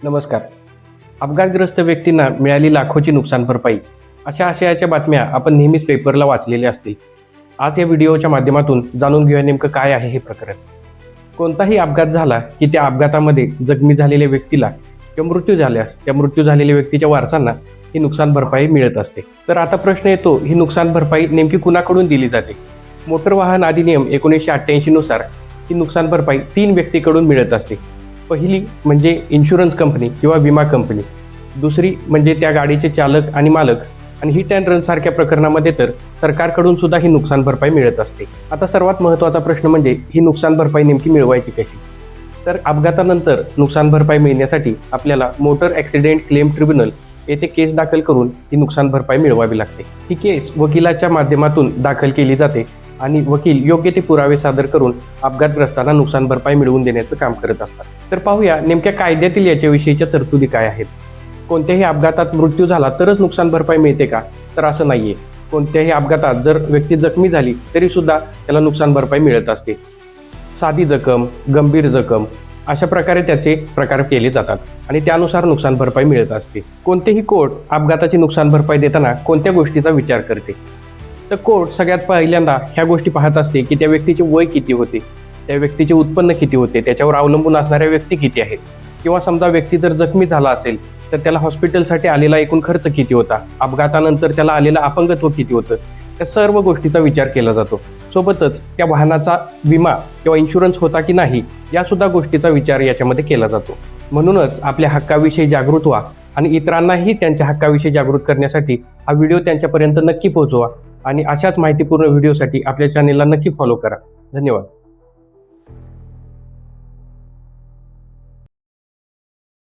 नमस्कार. अपघातग्रस्त व्यक्तींना मिळाली लाखोची नुकसान भरपाई अशा आशयाच्या बातम्या आपण नेहमीच पेपरला वाचलेल्या असतील. आज या व्हिडिओच्या माध्यमातून जाणून घेऊया नेमकं काय आहे हे प्रकरण. कोणताही अपघात झाला की त्या अपघातामध्ये जखमी झालेल्या व्यक्तीला किंवा मृत्यू झाल्यास त्या मृत्यू झालेल्या व्यक्तीच्या वारसांना ही नुकसान भरपाई मिळत असते. तर आता प्रश्न येतो, ही नुकसान भरपाई नेमकी कुणाकडून दिली जाते? मोटर वाहन अधिनियम 1988 नुसार ही नुकसान भरपाई 3 व्यक्तीकडून मिळत असते. पहिली म्हणजे इन्शुरन्स कंपनी किंवा विमा कंपनी, दुसरी म्हणजे त्या गाडीचे चालक आणि मालक, आणि हिट अँड रन सारख्या प्रकरणामध्ये तर सरकारकडून सुद्धा ही नुकसान भरपाई मिळत असते. आता सर्वात महत्त्वाचा प्रश्न म्हणजे ही नुकसान भरपाई नेमकी मिळवायची कशी? तर अपघातानंतर नुकसान भरपाई मिळण्यासाठी आपल्याला मोटर ॲक्सिडेंट क्लेम ट्रिब्युनल येथे केस दाखल करून ही नुकसान भरपाई मिळवावी लागते. ही केस वकिलाच्या माध्यमातून दाखल केली जाते आणि वकील योग्य ते पुरावे सादर करून अपघातग्रस्तांना नुकसान भरपाई मिळवून देण्याचं काम करत असतात. तर पाहूया नेमक्या कायद्यातील याच्याविषयीच्या तरतुदी काय आहेत. कोणत्याही अपघातात मृत्यू झाला तरच नुकसान भरपाई मिळते का? तर असं नाहीये. कोणत्याही अपघातात जर व्यक्ती जखमी झाली तरी सुद्धा त्याला नुकसान भरपाई मिळत असते. साधी जखम, गंभीर जखम अशा प्रकारे त्याचे प्रकार केले जातात आणि त्यानुसार नुकसान भरपाई मिळत असते. कोणतेही कोर्ट अपघाताची नुकसान भरपाई देताना कोणत्या गोष्टीचा विचार करते? तर कोर्ट सगळ्यात पहिल्यांदा ह्या गोष्टी पाहत असते की त्या व्यक्तीचे वय किती होते, त्या व्यक्तीचे उत्पन्न किती होते, त्याच्यावर अवलंबून असणाऱ्या व्यक्ती किती आहेत, किंवा समजा व्यक्ती जर जखमी झाला असेल तर त्याला हॉस्पिटलसाठी आलेला एकूण खर्च किती होता, अपघातानंतर त्याला आलेलं अपंगत्व किती होतं, त्या सर्व गोष्टीचा विचार केला जातो. सोबतच त्या वाहनाचा विमा किंवा इन्शुरन्स होता की नाही या सुद्धा गोष्टीचा विचार याच्यामध्ये केला जातो. म्हणूनच आपल्या हक्काविषयी जागृत व्हा आणि इतरांनाही त्यांच्या हक्काविषयी जागृत करण्यासाठी हा व्हिडिओ त्यांच्यापर्यंत नक्की पोहोचवा आणि अशाच माहितीपूर्ण व्हिडिओसाठी आपल्या चॅनेलला नक्की फॉलो करा. धन्यवाद.